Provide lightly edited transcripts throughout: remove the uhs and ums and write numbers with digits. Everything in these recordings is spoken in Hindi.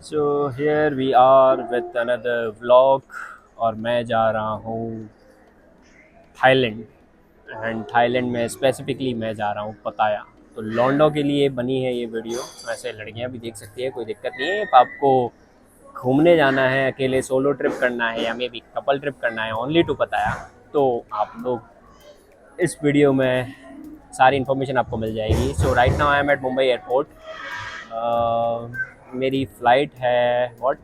So here we are with another vlog और मैं जा रहा हूँ थाईलैंड। एंड थाईलैंड में स्पेसिफिकली मैं जा रहा हूँ पताया। तो लॉन्डो के लिए बनी है ये वीडियो। वैसे लड़कियाँ भी देख सकती है, कोई दिक्कत नहीं है। if आपको घूमने जाना है, अकेले सोलो ट्रिप करना है या मे बी कपल ट्रिप करना है ओनली टू पताया, तो आप लोग इस वीडियो में सारी इन्फॉर्मेशन आपको मिल जाएगी। So right now I am at Mumbai airport. मेरी फ़्लाइट है व्हाट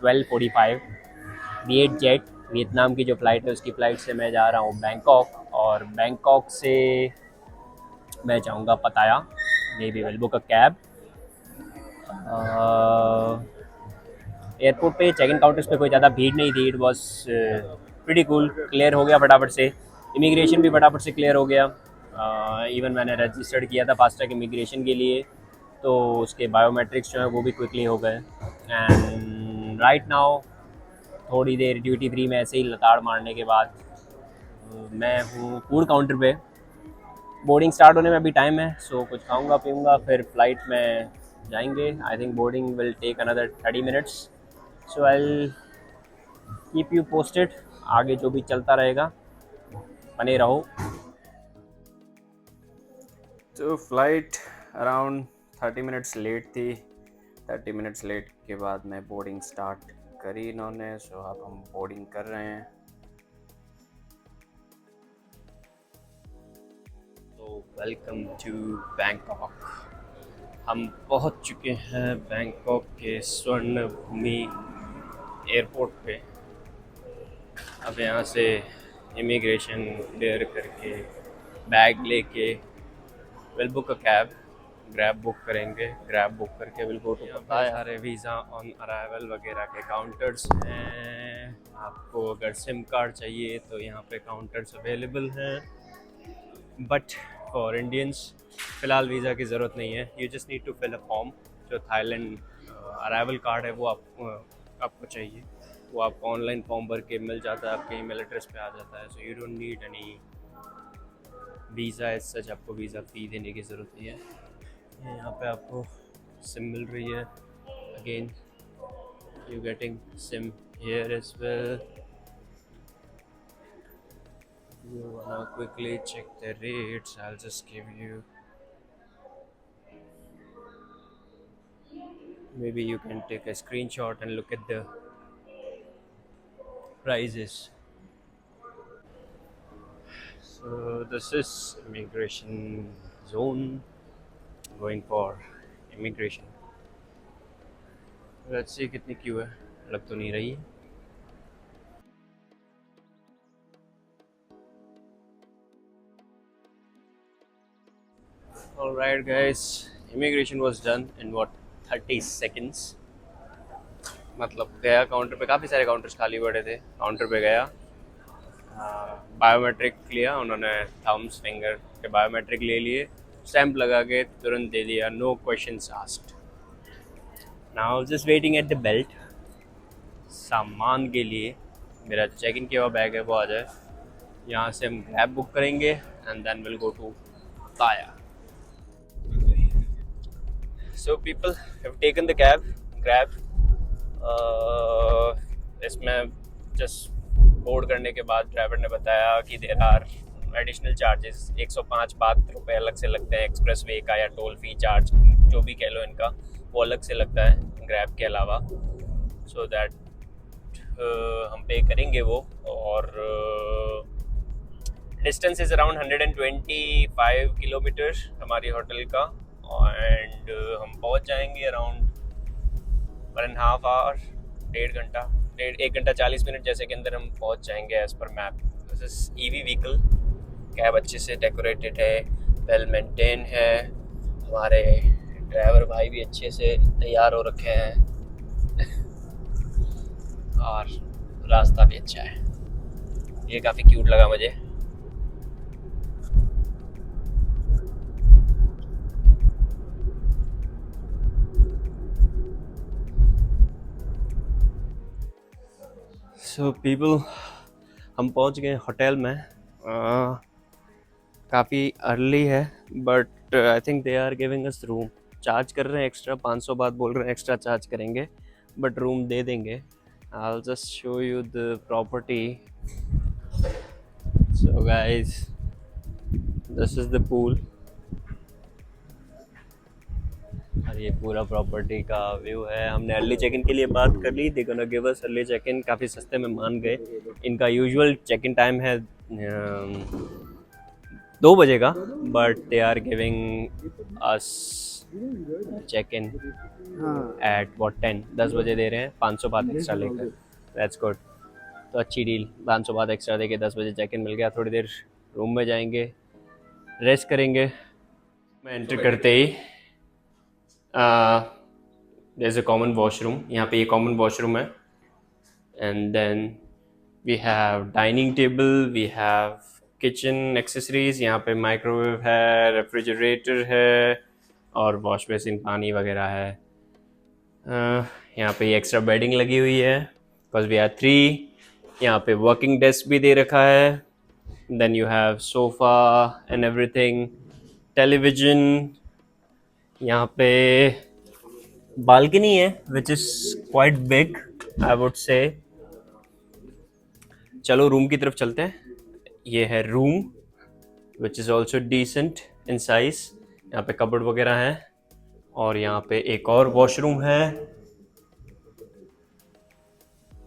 12:45 B8 जेट। वियतनाम की जो फ़्लाइट है उसकी फ़्लाइट से मैं जा रहा हूँ बैंकॉक, और बैंकॉक से मैं जाऊँगा Pattaya. Maybe will book a cab. Airport पे चेक इन काउंटर्स पे कोई ज़्यादा भीड़ नहीं थी। It was pretty cool, clear हो गया फटाफट से। इमिग्रेशन भी फटाफट से क्लियर हो गया। इवन मैंने रजिस्टर्ड किया था फास्ट ट्रैक इमिग्रेशन के लिए, तो उसके बायोमेट्रिक्स जो है वो भी क्विकली हो गए। एंड राइट नाउ थोड़ी देर ड्यूटी फ्री में ऐसे ही लताड़ मारने के बाद मैं हूँ फूड काउंटर पे। बोर्डिंग स्टार्ट होने में अभी टाइम है, सो कुछ खाऊंगा पीऊँगा फिर फ्लाइट में जाएंगे। I think boarding will take another 30 minutes. So I keep you posted. आगे जो भी चलता रहेगा बने रहो। तो फ्लाइट अराउंड 30 मिनट्स लेट थी। 30 मिनट्स लेट के बाद मैं बोर्डिंग स्टार्ट करी इन्होंने। सो अब हम बोर्डिंग कर रहे हैं। तो वेलकम टू बैंकॉक। हम पहुंच चुके हैं बैंकॉक के स्वर्ण भूमि एयरपोर्ट पे। अब यहाँ से इमिग्रेशन क्लियर करके बैग लेके will book a cab. Grab book करेंगे, ग्रैब बुक करके विल गो टू पताया। सारे वीज़ा ऑन अराइवल वगैरह के काउंटर्स हैं। आपको अगर सिम कार्ड चाहिए तो यहाँ पे काउंटर्स अवेलेबल हैं, बट फॉर इंडियंस फ़िलहाल वीज़ा की ज़रूरत नहीं है। You just need to fill a form. जो थाईलैंड अराइवल कार्ड है वो आपको चाहिए। वो आपको ऑनलाइन फॉर्म भर के मिल जाता है, आपके ईमेल एड्रेस पे आ जाता है। So you don't need any visa as such. आपको वीज़ा फ़ी देने की ज़रूरत नहीं है। यहाँ पे आपको सिम मिल रही है। Again you getting SIM here as well. You wanna quickly check the rates? I'll just give you, maybe you can take a screenshot and look at the prices. So this is immigration zone. Going for immigration. Let's see कितनी क्यू है। लग तो नहीं रही। Alright guys, immigration was done in what 30 seconds। मतलब गया काउंटर पे, काफ़ी सारे काउंटर्स खाली पड़े थे। काउंटर पे गया, बायोमेट्रिक लिया उन्होंने, थम्स फिंगर के बायोमेट्रिक ले लिए, स्टैंप लगा के तुरंत दे दिया, no questions asked. Now just waiting at the belt सामान के लिए। मेरा जो चेक इन किया हुआ बैग है वो आ जाए। यहाँ से हम कैब बुक करेंगे and then will go to ताया। So people have taken the cab Grab. इसमें जस्ट बोर्ड करने के बाद ड्राइवर ने बताया कि देर आर एडिशनल चार्जेस। 105 बात रुपये अलग से लगते हैं एक्सप्रेस वे का, या टोल फी चार्ज जो भी कह लो इनका, वो अलग से लगता है ग्रैब के अलावा। सो दैट हम पे करेंगे वो। और डिस्टेंस इज़ अराउंड 125 किलोमीटर हमारी होटल का। एंड हम पहुंच जाएंगे अराउंड 1.5 आवर, 1.5 घंटा, 1 घंटा 40 मिनट जैसे के अंदर हम पहुंच जाएंगे as per map. This is EV vehicle. Cab अच्छे से डेकोरेटेड है, वेल मेंटेन है। हमारे ड्राइवर भाई भी अच्छे से तैयार हो रखे हैं और रास्ता भी अच्छा है। ये काफ़ी क्यूट लगा मुझे। सो पीपल, हम पहुंच गए होटल में। काफ़ी अर्ली है, but I think they are giving us room. Charge कर रहे हैं एक्स्ट्रा, 500 बात बोल रहे हैं एक्स्ट्रा चार्ज करेंगे, बट रूम दे देंगे. I'll just show you the property. So guys, this is the pool. और ये पूरा प्रॉपर्टी का व्यू है. हमने अर्ली चेक इन के लिए बात कर ली. They gonna give us early check in. काफ़ी सस्ते में मान गए. इनका यूजुअल चेक इन टाइम है 2 बजे का, but they are giving us check in at what 10 बजे दे रहे हैं. 500 बात एक्स्ट्रा लेकर. That's good. तो अच्छी डील. 500 बात एक्स्ट्रा दे के 10 बजे चेक इन मिल गया. थोड़ी देर रूम में जाएंगे, रेस्ट करेंगे. मैं एंटर करते ही there is a common washroom. यहाँ पे ये कॉमन वॉशरूम है. And then we have dining table, we have kitchen accessories. यहाँ पे माइक्रोवेव है, रेफ्रिजरेटर है और वॉश बेसिन, पानी वगैरह है. यहाँ पे एक्स्ट्रा बेडिंग लगी हुई है बिकॉज वी आर 3. यहाँ पे वर्किंग डेस्क भी दे रखा है. Then you have sofa and everything, television. यहाँ पे बालकनी है which is quite big I would say. चलो रूम की तरफ चलते हैं. ये है room which is also decent in size. यहाँ पे कबर्ड वगैरह है और यहाँ पे एक और वॉशरूम है.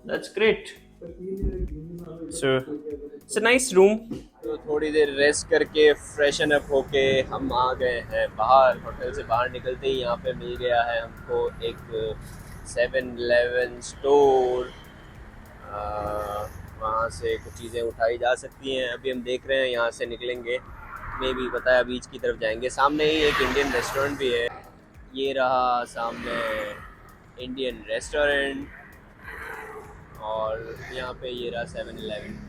That's great. So it's a nice room. तो थोड़ी देर रेस्ट करके फ्रेशन अप होके हम आ गए हैं बाहर. होटल से बाहर निकलते ही यहाँ पे मिल गया है हमको एक 7-Eleven स्टोर. वहाँ से कुछ चीज़ें उठाई जा सकती हैं. अभी हम देख रहे हैं यहाँ से निकलेंगे, मे भी बताया बीच की तरफ जाएंगे. सामने ही एक इंडियन रेस्टोरेंट भी है. ये रहा सामने इंडियन रेस्टोरेंट. और यहाँ पे ये रहा 7-Eleven.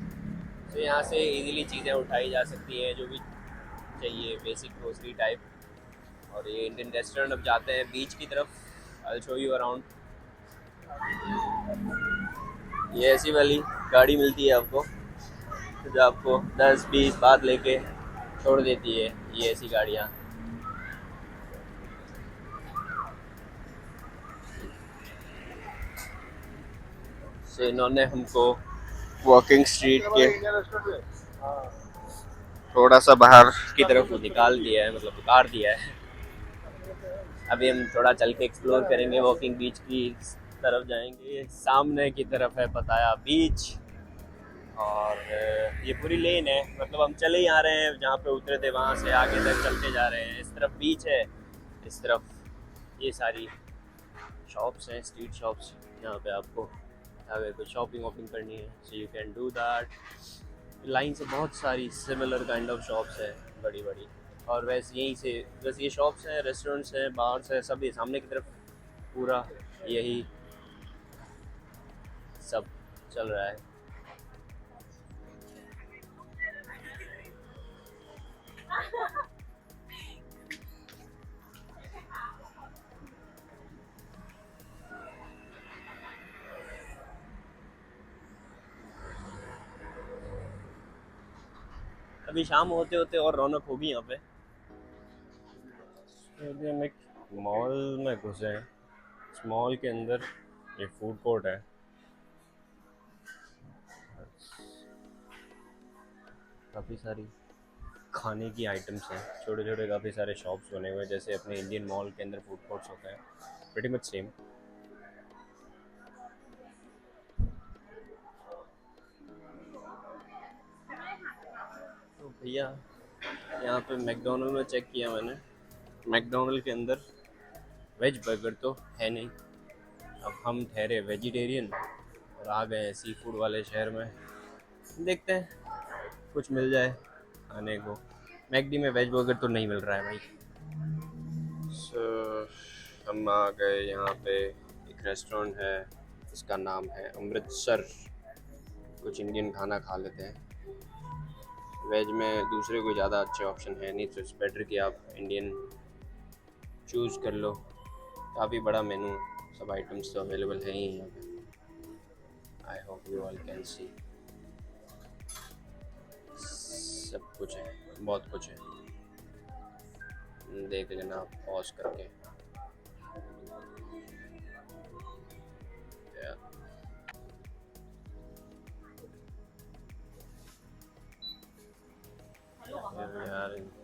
तो यहाँ से इजीली चीज़ें उठाई जा सकती हैं जो भी चाहिए, बेसिक ग्रोसरी टाइप. और ये इंडियन रेस्टोरेंट. अब जाते हैं बीच की तरफ. I will show you around. ये ऐसी वाली गाड़ी मिलती है आपको जो आपको 10-20 बात लेके छोड़ देती है. ये ऐसी गाड़ियाँ. से इन्होंने हमको वॉकिंग स्ट्रीट के थोड़ा सा बाहर की तरफ निकाल दिया है, मतलब उतार दिया है. अभी हम थोड़ा चल के एक्सप्लोर करेंगे. वॉकिंग बीच की तरफ जाएंगे. सामने की तरफ है पताया बीच. और ये पूरी लेन है, मतलब हम चले ही आ रहे हैं. जहाँ पे उतरे थे वहाँ से आगे तक चलते जा रहे हैं. इस तरफ बीच है, इस तरफ ये सारी शॉप्स हैं, स्ट्रीट शॉप्स. यहाँ पे आपको अगर कुछ शॉपिंग वॉपिंग करनी है so you can do that. Line से बहुत सारी सिमिलर काइंड ऑफ शॉप्स हैं, बड़ी बड़ी. और वैसे यहीं से बस ये शॉप्स हैं, रेस्टोरेंट्स हैं, बाहर से सब ये सामने की तरफ पूरा यही सब चल रहा है. अभी शाम होते होते और रौनक होगी यहाँ पे. अभी हम एक मॉल में घुसे हैं. इस मॉल के अंदर एक फूड कोर्ट है. काफ़ी सारी खाने की आइटम्स हैं, छोटे छोटे काफ़ी सारे शॉप्स बने हुए हैं जैसे अपने इंडियन मॉल के अंदर फूड कोर्ट्स होते हैं. Pretty much same. तो भैया यहाँ पे मैकडोनल्ड में चेक किया मैंने. मैकडोनल्ड के अंदर वेज बर्गर तो है नहीं. अब हम ठहरे वेजिटेरियन और आ गए हैं सी फूड वाले शहर में. देखते हैं कुछ मिल जाए खाने को. मैकडी में वेज बर्गर तो नहीं मिल रहा है भाई. हम आ गए यहाँ पे. एक रेस्टोरेंट है, इसका नाम है अमृतसर. कुछ इंडियन खाना खा लेते हैं. वेज में दूसरे कोई ज़्यादा अच्छे ऑप्शन है नहीं, तो इट्स बेटर कि आप इंडियन चूज़ कर लो. काफ़ी बड़ा मेनू, सब आइटम्स तो अवेलेबल हैं ही यहाँ पे. I hope you all can see. सब कुछ है, बहुत कुछ है. देख लेना आप पॉज करके.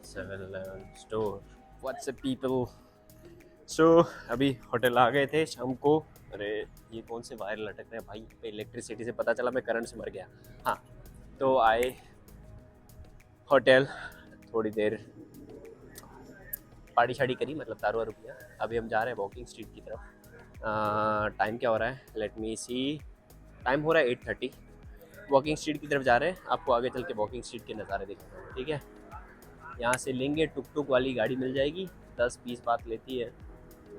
7-Eleven store. WhatsApp people. सो अभी होटल आ गए थे शाम को। अरे ये कौन से वायर लटक रहे हैं भाई पे, इलेक्ट्रिसिटी से पता चला मैं करंट से मर गया। हाँ, तो आए होटल, थोड़ी देर पार्टी शाड़ी करी, मतलब दारू वारू पिया। अभी हम जा रहे हैं वॉकिंग स्ट्रीट की तरफ। टाइम क्या हो रहा है, लेट मी सी। टाइम हो रहा है 8:30। वॉकिंग स्ट्रीट की तरफ जा रहे हैं, आपको आगे चल के वॉकिंग स्ट्रीट के नज़ारे दिखाता हूँ, ठीक है। यहाँ से लेंगे, टुक टुक वाली गाड़ी मिल जाएगी, 10-20 बात लेती है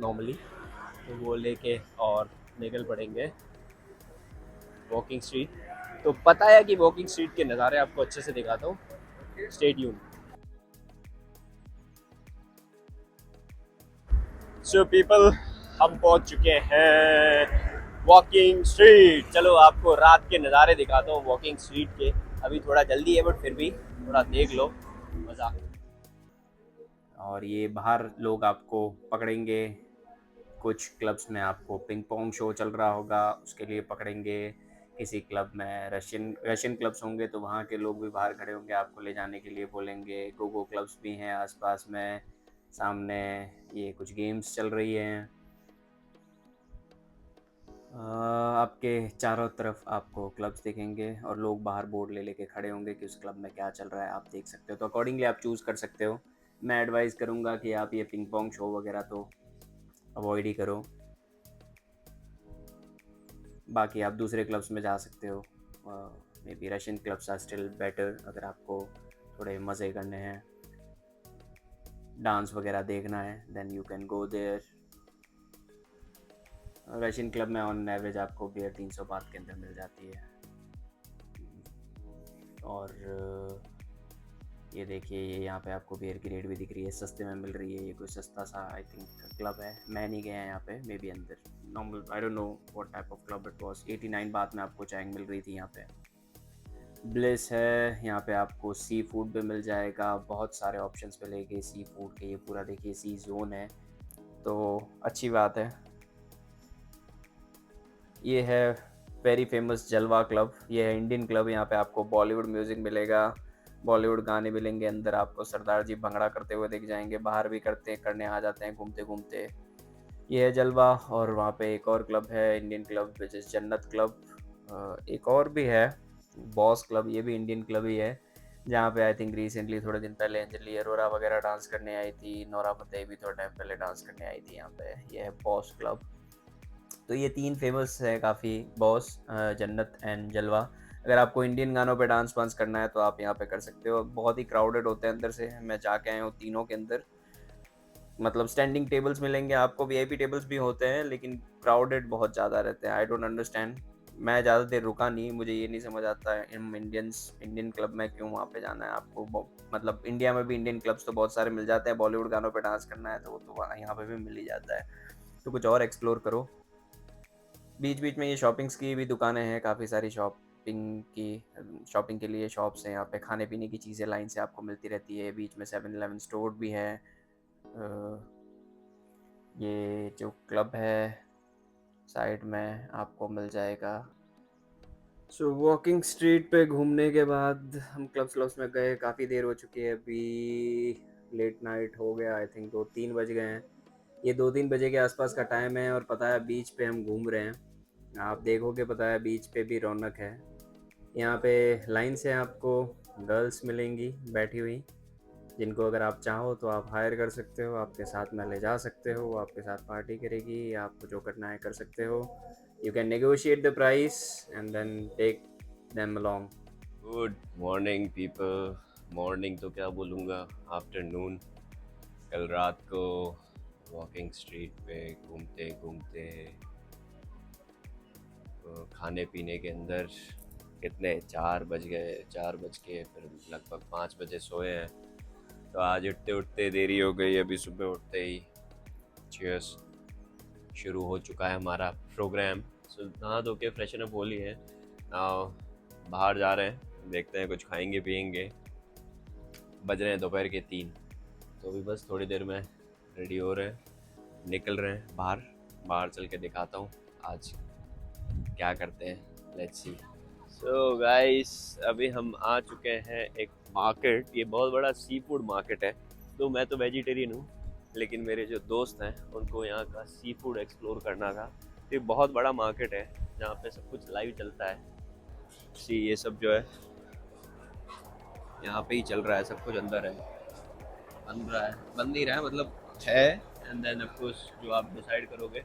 नॉर्मली, तो वो लेके और निकल पड़ेंगे वॉकिंग स्ट्रीट। तो पता है कि वॉकिंग स्ट्रीट के नज़ारे आपको अच्छे से दिखाता हूँ, स्टे ट्यून। सो पीपल, हम पहुंच चुके हैं वॉकिंग स्ट्रीट। चलो आपको रात के नज़ारे दिखाता हूँ वॉकिंग स्ट्रीट के। अभी थोड़ा जल्दी है बट फिर भी थोड़ा देख लो, मज़ा। और ये बाहर लोग आपको पकड़ेंगे, कुछ क्लब्स में आपको पिंग पोंग शो चल रहा होगा उसके लिए पकड़ेंगे, किसी क्लब में रशियन रशियन क्लब्स होंगे तो वहाँ के लोग भी बाहर खड़े होंगे, आपको ले जाने के लिए बोलेंगे। गोगो क्लब्स भी हैं आसपास में। सामने ये कुछ गेम्स चल रही हैं। आपके चारों तरफ आपको क्लब्स दिखेंगे और लोग बाहर बोर्ड ले लेके खड़े होंगे कि उस क्लब में क्या चल रहा है, आप देख सकते हो। तो अकॉर्डिंगली आप चूज़ कर सकते हो। मैं एडवाइस करूँगा कि आप ये पिंग पोंग शो वगैरह तो अवॉइड ही करो। बाकी आप दूसरे क्लब्स में जा सकते हो। Maybe Russian clubs are still better अगर आपको थोड़े मज़े करने हैं, डांस वगैरह देखना है, then you can go there. Russian club में ऑन एवरेज आपको बियर 300 बात के अंदर मिल जाती है। और ये देखिए, ये यहाँ पे आपको बियर की रेट भी दिख रही है, सस्ते में मिल रही है। ये कोई सस्ता सा आई थिंक क्लब है, मैं नहीं गया यहाँ पे, मे बी अंदर normal, I don't know what type of club it was. 89 बात में आपको चाय मिल रही थी यहाँ पे। ब्लिस है, यहाँ पे आपको सी फूड भी मिल जाएगा, बहुत सारे ऑप्शंस मिलेंगे सी फूड के। ये पूरा देखिए सी जोन है, तो अच्छी बात है। ये है वेरी फेमस जलवा क्लब, ये है इंडियन क्लब। यहाँ पे आपको बॉलीवुड म्यूज़िक मिलेगा, बॉलीवुड गाने मिलेंगे। अंदर आपको सरदार जी भंगड़ा करते हुए दिख जाएंगे, बाहर भी करने आ जाते हैं घूमते घूमते। ये है जलवा। और वहाँ पे एक और क्लब है इंडियन क्लब, विच इज़ जन्नत क्लब। एक और भी है बॉस क्लब, ये भी इंडियन क्लब ही है, जहाँ पे आई थिंक रिसेंटली थोड़े दिन पहले अंजलि अरोरा वगैरह डांस करने आई थी, नोरा फतेही भी थोड़ा टाइम पहले डांस करने आई थी यहाँ पे। ये है बॉस क्लब। तो ये तीन फेमस है काफ़ी, बॉस, जन्नत एंड जलवा। अगर आपको इंडियन गानों पे डांस वांस करना है तो आप यहाँ पे कर सकते हो। बहुत ही क्राउडेड होते हैं अंदर से, मैं जाके आया हूँ तीनों के अंदर। मतलब स्टैंडिंग टेबल्स मिलेंगे आपको, वीआईपी टेबल्स भी होते हैं, लेकिन क्राउडेड बहुत ज़्यादा रहते हैं। आई डोंट अंडरस्टैंड, मैं ज़्यादा देर रुका नहीं, मुझे ये नहीं समझ आता है इंडियन क्लब में क्यों वहाँ पे जाना है आपको। मतलब इंडिया में भी इंडियन क्लब्स तो बहुत सारे मिल जाते हैं, बॉलीवुड गानों पे डांस करना है तो वो तो यहाँ पे भी मिल ही जाता है। तो कुछ और एक्सप्लोर करो। बीच बीच में ये शॉपिंग्स की भी दुकानें हैं, काफ़ी सारी शॉपिंग के लिए शॉप्स हैं यहाँ पे। खाने पीने की चीज़ें लाइन से आपको मिलती रहती है। बीच में 7-Eleven स्टोर भी है। ये जो क्लब है साइड में आपको मिल जाएगा। सो वॉकिंग स्ट्रीट पे घूमने के बाद हम क्लब्स में गए, काफ़ी देर हो चुकी है अभी, लेट नाइट हो गया, आई थिंक 2-3 बज गए हैं। ये 2-3 बजे के आसपास का टाइम है और पता है बीच पे हम घूम रहे हैं। आप देखोगे पता है बीच पे भी रौनक है। यहाँ पे लाइन से आपको गर्ल्स मिलेंगी बैठी हुई, जिनको अगर आप चाहो तो आप हायर कर सकते हो, आपके साथ में ले जा सकते हो, आपके साथ पार्टी करेगी, आपको जो करना है कर सकते हो। You can negotiate the price and then take them along. Good morning people. Morning तो क्या बोलूँगा, आफ्टरनून। कल रात को वॉकिंग स्ट्रीट पे घूमते घूमते खाने पीने के अंदर कितने 4 बज गए, 4 बज के फिर लगभग 5 बजे सोए हैं। तो आज उठते उठते देरी हो गई, अभी सुबह उठते ही चीयर्स शुरू हो चुका है हमारा प्रोग्राम। सो नहा धो के फ्रेशन अप हो लिए हैं, बाहर जा रहे हैं, देखते हैं कुछ खाएंगे पियेंगे। बज रहे हैं दोपहर के 3, तो अभी बस थोड़ी देर में रेडी हो रहे हैं, निकल रहे हैं बाहर। बाहर चल के दिखाता हूँ आज क्या करते हैं, लेट्स सी। सो गाइस, अभी हम आ चुके हैं एक मार्केट। ये बहुत बड़ा सी फूड मार्केट है। तो मैं तो वेजिटेरियन हूँ, लेकिन मेरे जो दोस्त हैं उनको यहाँ का सी फूड एक्सप्लोर करना था। तो ये बहुत बड़ा मार्केट है जहाँ पे सब कुछ लाइव चलता है। सी ये सब जो है यहाँ पे ही चल रहा है, सब कुछ अंदर है, बन रहा है, बन नहीं रहा है मतलब है। एंड देन ऑफ कोर्स जो आप डिसाइड करोगे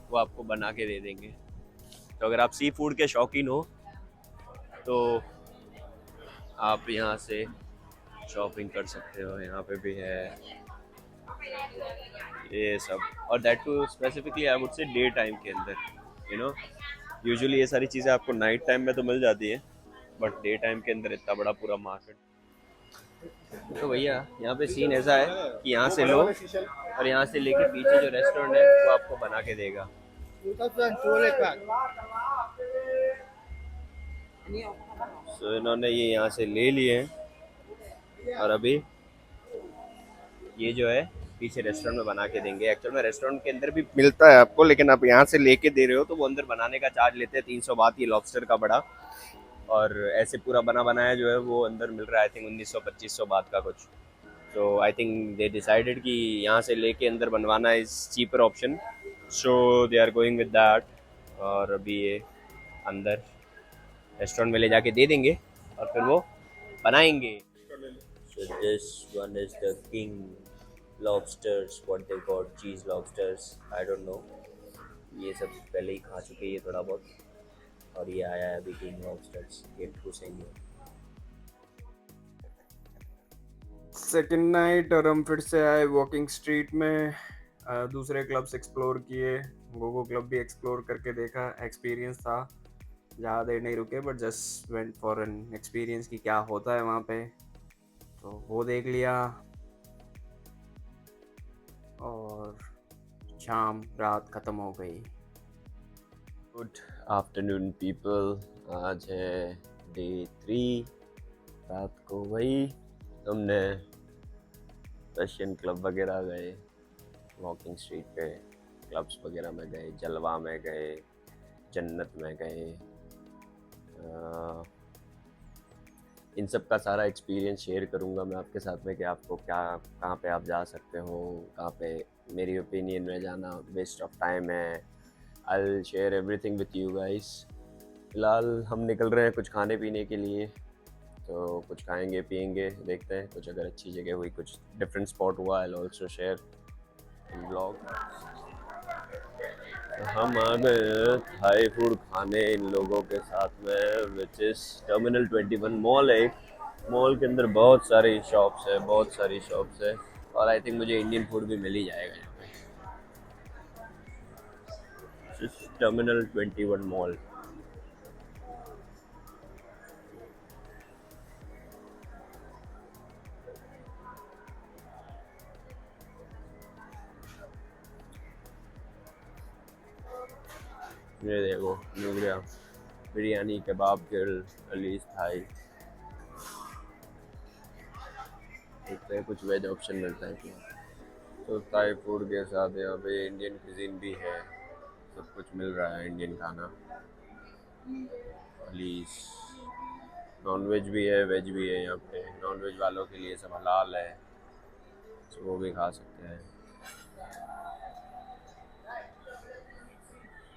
वो आपको बना के दे देंगे। तो अगर आप सी फूड के शौकीन हो तो आप यहाँ से शॉपिंग कर सकते हो। यहाँ पे भी है ये सब, और that too specifically I would say day time के अंदर। यू नो यूजुअली ये सारी चीज़ें आपको नाइट टाइम में तो मिल जाती है, बट डे टाइम के अंदर इतना बड़ा पूरा मार्केट। तो भैया यहाँ पे सीन ऐसा है कि यहाँ से लो और यहाँ से लेके पीछे जो रेस्टोरेंट है वो आपको बना के देगा। सो इन्होंने ये यहाँ से ले लिए हैं और अभी ये जो है पीछे रेस्टोरेंट में बना के देंगे। एक्चुअल में रेस्टोरेंट के अंदर भी मिलता है आपको, लेकिन आप यहाँ से लेके दे रहे हो तो वो अंदर बनाने का चार्ज लेते हैं 300 बात, ये लॉबस्टर का बड़ा। और ऐसे पूरा बना बनाया जो है वो अंदर मिल रहा है आई थिंक 1900-2500 बात का कुछ। तो आई थिंक दे डिसाइडेड कि यहाँ से लेके अंदर बनवाना is cheaper option, so they are going with that. और अभी ये अंदर रेस्टोरेंट में ले जाके दे देंगे और फिर वो बनाएंगे। So this one is the king lobsters, what they call cheese lobsters, I don't know। ये सब पहले ही खा चुके हैं ये थोड़ा बहुत, और ये आया है अभी किंग लॉबस्टर्स, ये घुसेंगे। सेकेंड नाइट और हम फिर से आए वॉकिंग स्ट्रीट में। दूसरे क्लब्स एक्सप्लोर किए, गोगो क्लब भी एक्सप्लोर करके देखा। एक्सपीरियंस था, ज़्यादा देर नहीं रुके, but just went for an experience कि क्या होता है वहाँ पे। तो वो देख लिया और शाम रात ख़त्म हो गई। गुड आफ्टरनून पीपल, आज है डे 3। रात को वही हमने रशियन क्लब वगैरह गए, वॉकिंग स्ट्रीट पे क्लब्स वगैरह में गए, जलवा में गए, जन्नत में गए। इन सब का सारा एक्सपीरियंस शेयर करूँगा मैं आपके साथ में कि आपको क्या, कहाँ पे आप जा सकते हो, कहाँ पे मेरी ओपिनियन में जाना वेस्ट ऑफ टाइम है। I will share everything with you guys. फिलहाल हम निकल रहे हैं कुछ खाने पीने के लिए, तो कुछ खाएंगे पिएंगे, देखते हैं कुछ अगर अच्छी जगह हुई, कुछ डिफरेंट स्पॉट हुआ, I will also share in blog. हम आ गए थाई फूड खाने इन लोगों के साथ में, विच इज़ टर्मिनल 21 मॉल है। मॉल के अंदर बहुत सारी शॉप्स है, बहुत सारी शॉप्स है, और आई थिंक मुझे इंडियन फूड भी मिल ही जाएगा यहाँ पे। Terminal 21 mall. ये देखो मिल गया बिरयानी, कबाब, ग्रिल, अलीस थाई। देखते हैं कुछ वेज ऑप्शन मिलता है क्या। तो थाई फूड के साथ यहाँ पे इंडियन cuisine भी है, सब कुछ मिल रहा है इंडियन खाना। अलीस नॉन वेज भी है, वेज भी है। यहाँ पे नॉन वेज वालों के लिए सब हलाल है, तो वो भी खा सकते हैं।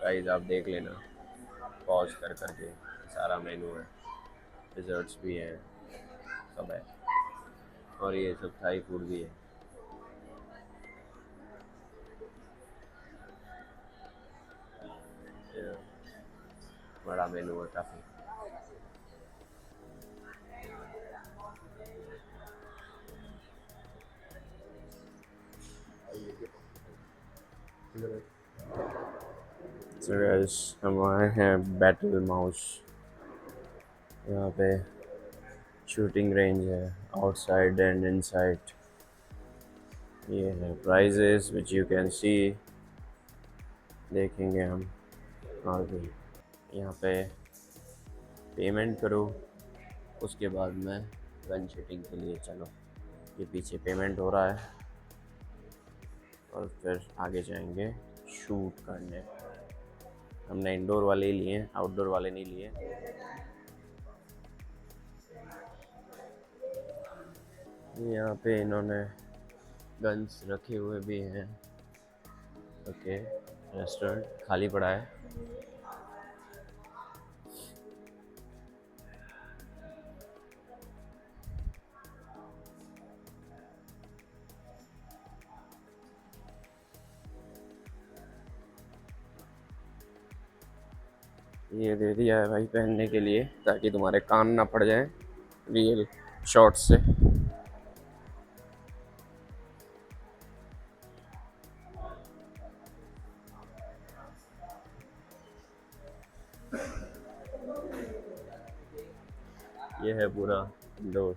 प्राइस आप देख लेना पॉज कर करके, सारा मेनू है, डिज़र्ट्स भी हैं, सब है, और ये सब थाई फूड भी है। ये बड़ा मेनू है काफ़ी। So guys, हम आए हैं बैटल माउस। यहाँ पे शूटिंग रेंज है, आउटसाइड एंड इनसाइड। ये है prices which you can see, देखेंगे हम। और भी यहाँ पे पेमेंट करो, उसके बाद में गन शूटिंग के लिए चलो। ये पीछे पेमेंट हो रहा है और फिर आगे जाएंगे शूट करने। हमने इंडोर वाले ही लिए, आउटडोर वाले नहीं लिए। यहाँ पे इन्होंने गन्स रखे हुए भी हैं। ओके, रेस्टोरेंट खाली पड़ा है। ये दे दिया है भाई पहनने के लिए, ताकि तुम्हारे कान ना फट जाए रियल शॉर्ट्स से। ये है पूरा indoor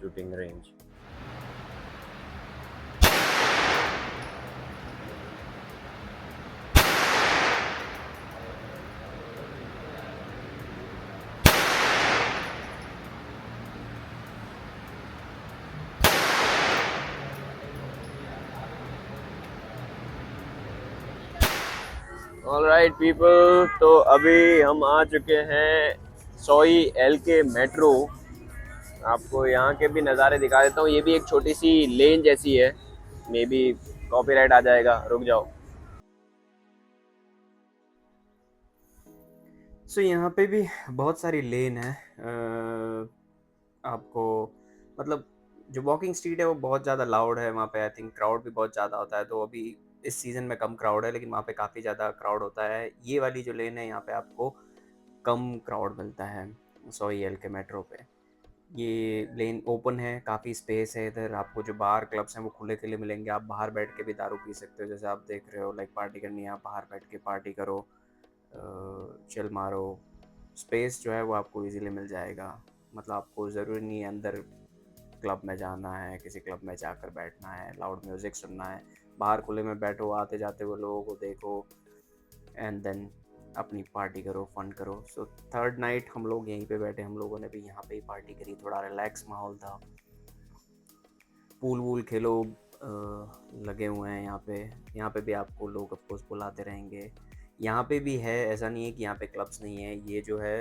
shooting range. Alright people, तो अभी हम आ चुके हैं सोई एल के मेट्रो। आपको यहाँ के भी नज़ारे दिखा देता हूँ। ये भी एक छोटी सी लेन जैसी है, मे बी कॉपीराइट आ जाएगा, रुक जाओ। सो यहाँ पे भी बहुत सारी लेन है। आपको मतलब जो वॉकिंग स्ट्रीट है वो बहुत ज़्यादा लाउड है, वहाँ पे आई थिंक क्राउड भी बहुत ज़्यादा होता है। तो अभी इस सीज़न में कम क्राउड है, लेकिन वहाँ पे काफ़ी ज़्यादा क्राउड होता है। ये वाली जो लेन है यहाँ पे आपको कम क्राउड मिलता है सोई एल के मेट्रो पे। ये लेन ओपन है, काफ़ी स्पेस है इधर। आपको जो बार क्लब्स हैं वो खुले खुले मिलेंगे। आप बाहर बैठ के भी दारू पी सकते हो, जैसे आप देख रहे हो। लाइक पार्टी करनी है, आप बाहर बैठ के पार्टी करो, चिल मारो। स्पेस जो है वो आपको इजीली मिल जाएगा। मतलब आपको ज़रूरी नहीं है अंदर क्लब में जाना है, किसी क्लब में जाकर बैठना है, लाउड म्यूज़िक सुनना है। बाहर खुले में बैठो, आते जाते हुए लोगों को देखो, एंड देन अपनी पार्टी करो, फन करो। सो थर्ड नाइट हम लोग यहीं पे बैठे, हम लोगों ने भी यहाँ पे ही पार्टी करी। थोड़ा रिलैक्स माहौल था, पूल वूल खेलो लगे हुए हैं यहाँ पे। यहाँ पे भी आपको लोग ऑफकोर्स बुलाते रहेंगे। यहाँ पे भी है, ऐसा नहीं है कि यहाँ पे क्लब्स नहीं है। ये जो है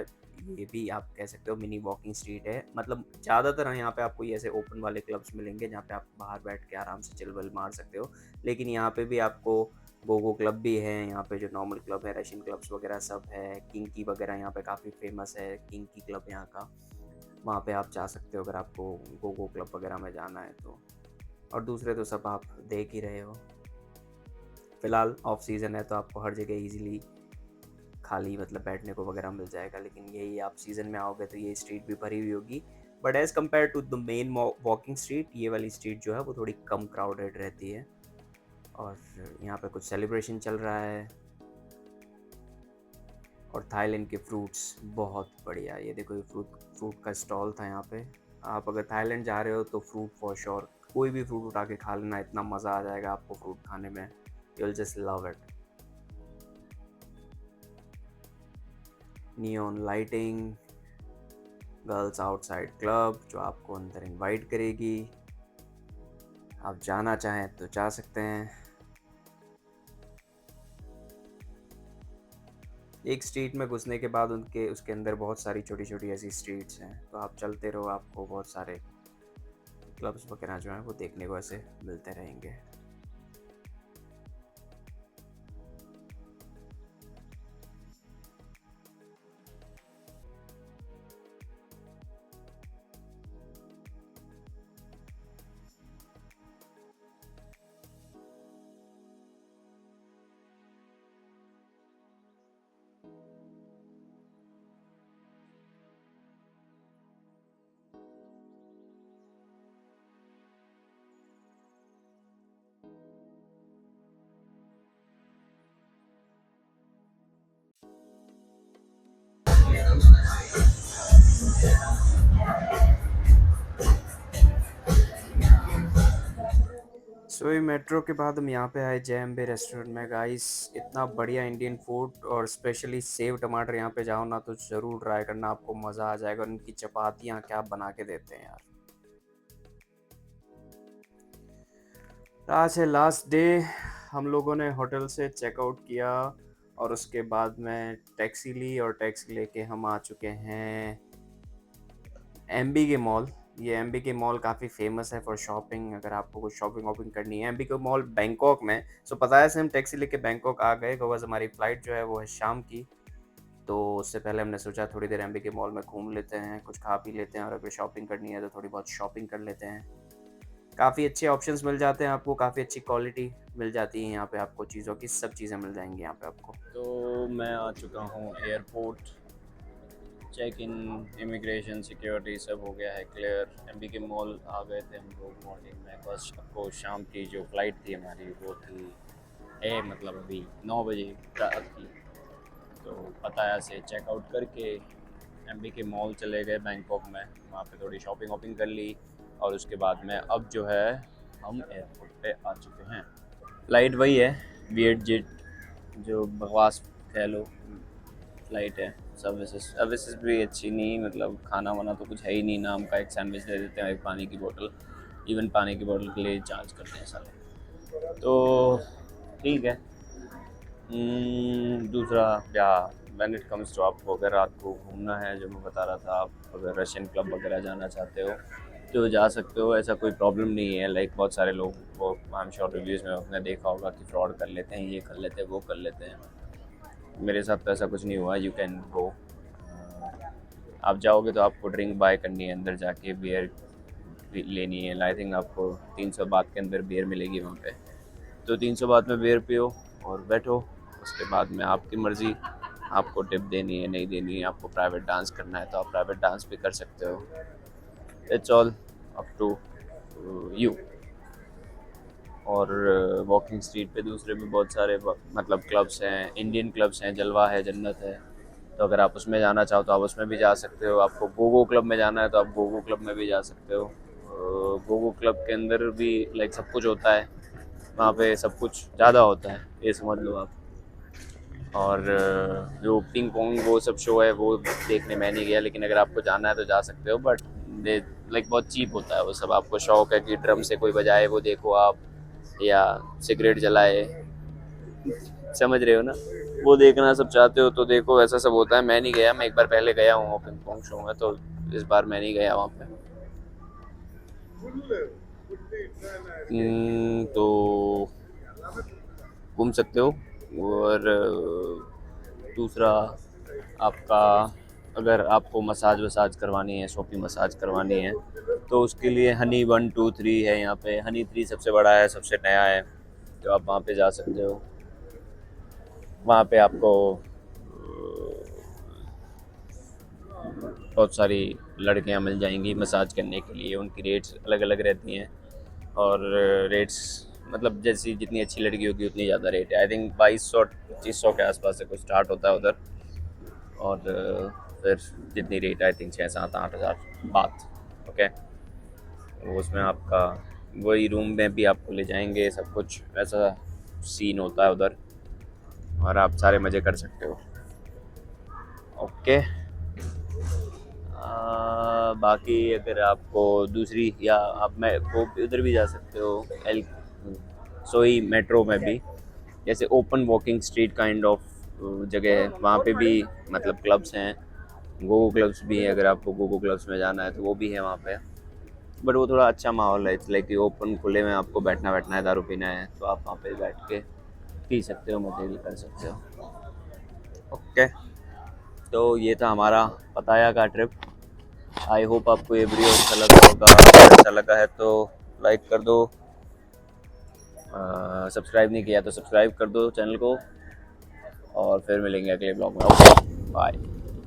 ये भी आप कह सकते हो मिनी वॉकिंग स्ट्रीट है। मतलब ज़्यादातर यहाँ पे आपको ये ऐसे ओपन वाले क्लब्स मिलेंगे जहाँ पे आप बाहर बैठ के आराम से चिल विल मार सकते हो। लेकिन यहाँ पे भी आपको गोगो क्लब भी है, यहाँ पे जो नॉर्मल क्लब है, रशियन क्लब्स वगैरह सब है। किंकी वगैरह यहाँ पे काफ़ी फेमस है, किंकी क्लब यहाँ का। वहाँ पे आप जा सकते हो अगर आपको गोगो क्लब वगैरह में जाना है तो। और दूसरे तो सब आप देख ही रहे हो। फ़िलहाल ऑफ सीज़न है तो आपको हर जगह इजीली खाली मतलब बैठने को वगैरह मिल जाएगा। लेकिन यही आप सीज़न में आओगे तो ये स्ट्रीट भी भरी हुई होगी। But as compared to the main walking street, ये वाली स्ट्रीट जो है वो थोड़ी कम क्राउडेड रहती है। और यहाँ पे कुछ सेलिब्रेशन चल रहा है। और थाईलैंड के फ्रूट्स बहुत बढ़िया। ये देखो, ये फ्रूट का स्टॉल था यहाँ पे। आप अगर थाईलैंड जा रहे हो तो फ्रूट फॉर श्योर, कोई भी फ्रूट उठा के खा लेना, इतना मज़ा आ जाएगा आपको फ्रूट खाने में। You will just love it. Neon lighting, girls outside club जो आपको अंदर इनवाइट करेगी। आप जाना चाहें तो जा सकते हैं। एक स्ट्रीट में घुसने के बाद उनके उसके अंदर बहुत सारी छोटी छोटी ऐसी स्ट्रीट्स हैं, तो आप चलते रहो, आपको बहुत सारे क्लब्स वगैरह जो हैं वो देखने को ऐसे मिलते रहेंगे। सोई मेट्रो के बाद हम यहाँ पे आए जेएमबी रेस्टोरेंट में। गाइस, इतना बढ़िया इंडियन फूड, और स्पेशली सेव टमाटर यहाँ पे जाओ ना तो ज़रूर ट्राई करना, आपको मज़ा आ जाएगा। और उनकी चपातियाँ क्या बना के देते हैं यार। आज है लास्ट डे। हम लोगों ने होटल से चेकआउट किया और उसके बाद में टैक्सी ली, और टैक्सी लेके हम आ चुके हैं एमबी के मॉल। ये एमबीके मॉल काफ़ी फेमस है फॉर शॉपिंग। अगर आपको कुछ शॉपिंग वॉपिंग करनी है एमबीके मॉल बैंकॉक में। सो पता है, से हम टैक्सी लेके बैंकॉक आ गए बिकॉज हमारी फ़्लाइट जो है वो है शाम की। तो उससे पहले हमने सोचा थोड़ी देर एमबीके मॉल में घूम लेते हैं, कुछ खा पी लेते हैं, और अगर शॉपिंग करनी है तो थोड़ी बहुत शॉपिंग कर लेते हैं। काफ़ी अच्छे ऑप्शंस मिल जाते हैं आपको, काफ़ी अच्छी क्वालिटी मिल जाती है यहाँ पे आपको, चीज़ों की सब चीज़ें मिल जाएंगी यहाँ पे आपको। तो मैं आ चुका हूँ airport. Check in, immigration, security सब हो गया है क्लियर। एमबीके मॉल आ गए थे हम लोग मॉर्निंग में, बस आपको शाम की जो फ़्लाइट थी हमारी वो थी मतलब अभी 9 बजे रात की। तो पताया से चेकआउट करके एमबीके मॉल चले गए बैंकॉक में, वहाँ पे थोड़ी शॉपिंग वॉपिंग कर ली। और उसके बाद में अब जो है हम एयरपोर्ट पे आ चुके हैं। फ़्लाइट वही है, वियट जेट, जो बकवास कह लो फ़्लाइट है। सर्विसेज भी अच्छी नहीं, मतलब खाना वाना तो कुछ है ही नहीं, नाम का एक सैंडविच दे देते हैं, एक पानी की बोतल। इवन पानी की बोतल के लिए चार्ज करते हैं साले। तो ठीक है। दूसरा या व्हेन इट कम्स टू, आपको अगर रात को घूमना है, जो मैं बता रहा था, आप अगर रशियन क्लब वगैरह जाना चाहते हो तो जा सकते हो, ऐसा कोई प्रॉब्लम नहीं है। लाइक बहुत सारे लोग वो आई एम श्योर रिव्यूज़ में आपने देखा होगा कि फ्रॉड कर लेते हैं, ये कर लेते हैं, वो कर लेते हैं। मेरे साथ तो ऐसा कुछ नहीं हुआ। यू कैन गो, आप जाओगे तो आपको ड्रिंक बाय करनी है, अंदर जाके बियर लेनी है। आई थिंक आपको 300 बात के अंदर बियर मिलेगी वहाँ पे। तो 300 बात में बियर पियो और बैठो। उसके बाद में आपकी मर्ज़ी, आपको टिप देनी है नहीं देनी है, आपको प्राइवेट डांस करना है तो आप प्राइवेट डांस भी कर सकते हो। It's all up to you. और वॉकिंग स्ट्रीट पे दूसरे भी बहुत सारे मतलब क्लब्स हैं, इंडियन क्लब्स हैं, जलवा है, जन्नत है। तो अगर आप उसमें जाना चाहो तो आप उसमें भी जा सकते हो। आपको गोगो क्लब में जाना है तो आप गोगो क्लब में भी जा सकते हो। गोगो क्लब के अंदर भी लाइक सब कुछ होता है, वहाँ पे सब कुछ ज़्यादा होता है, ये समझ लो आप। और जो पिंग पोंग वो सब शो है वो देखने मैं नहीं गया, लेकिन अगर आपको जाना है तो जा सकते हो। बट दे लाइक बहुत चीप होता है वो सब। आपको शौक है कि ड्रम से कोई बजाए वो देखो आप, या सिगरेट जलाए, समझ रहे हो ना, वो देखना सब चाहते हो तो देखो, ऐसा सब होता है। मैं नहीं गया, मैं एक बार पहले गया हूँ पिंग पोंग शो में, तो इस बार मैं नहीं गया वहाँ पे। तो घूम सकते हो। और दूसरा आपका, अगर आपको मसाज वसाज करवानी है, सोपी मसाज करवानी है, तो उसके लिए हनी 1 2 3 है यहाँ पे। हनी 3 सबसे बड़ा है, सबसे नया है, तो आप वहाँ पे जा सकते हो। वहाँ पे आपको बहुत सारी लड़कियाँ मिल जाएंगी मसाज करने के लिए। उनकी रेट्स अलग अलग रहती हैं, और रेट्स मतलब जैसी जितनी अच्छी लड़की होगी उतनी ज़्यादा रेट है। आई थिंक 2200 2500 के आसपास से कुछ स्टार्ट होता है उधर। और फिर जितनी रेट, आई थिंक 6 7 8 हज़ार बात। ओके, वो उसमें आपका वही रूम में भी आपको ले जाएंगे, सब कुछ ऐसा सीन होता है उधर, और आप सारे मज़े कर सकते हो। ओके। बाकी अगर आपको दूसरी, या आप मैं वो उधर भी जा सकते हो, एल सोई मेट्रो में भी, जैसे open walking street kind of जगह है, वहाँ पे भी मतलब क्लब्स हैं। गोगो क्लब्स भी हैं, अगर आपको गोगो क्लब्स में जाना है तो वो भी है वहाँ पे। बट वो थोड़ा अच्छा माहौल है, इट्स लाइक कि ओपन खुले में आपको बैठना बैठना है, दारू पीना है तो आप वहाँ पे बैठ के पी सकते हो, मजे भी कर सकते हो। ओके, तो ये था हमारा पताया का ट्रिप। आई होप आपको ये वीडियो अच्छा लगा होगा। अगर अच्छा लगा है तो लाइक कर दो, सब्सक्राइब नहीं किया तो सब्सक्राइब कर दो चैनल को, और फिर मिलेंगे अगले ब्लॉग में। Okay, bye.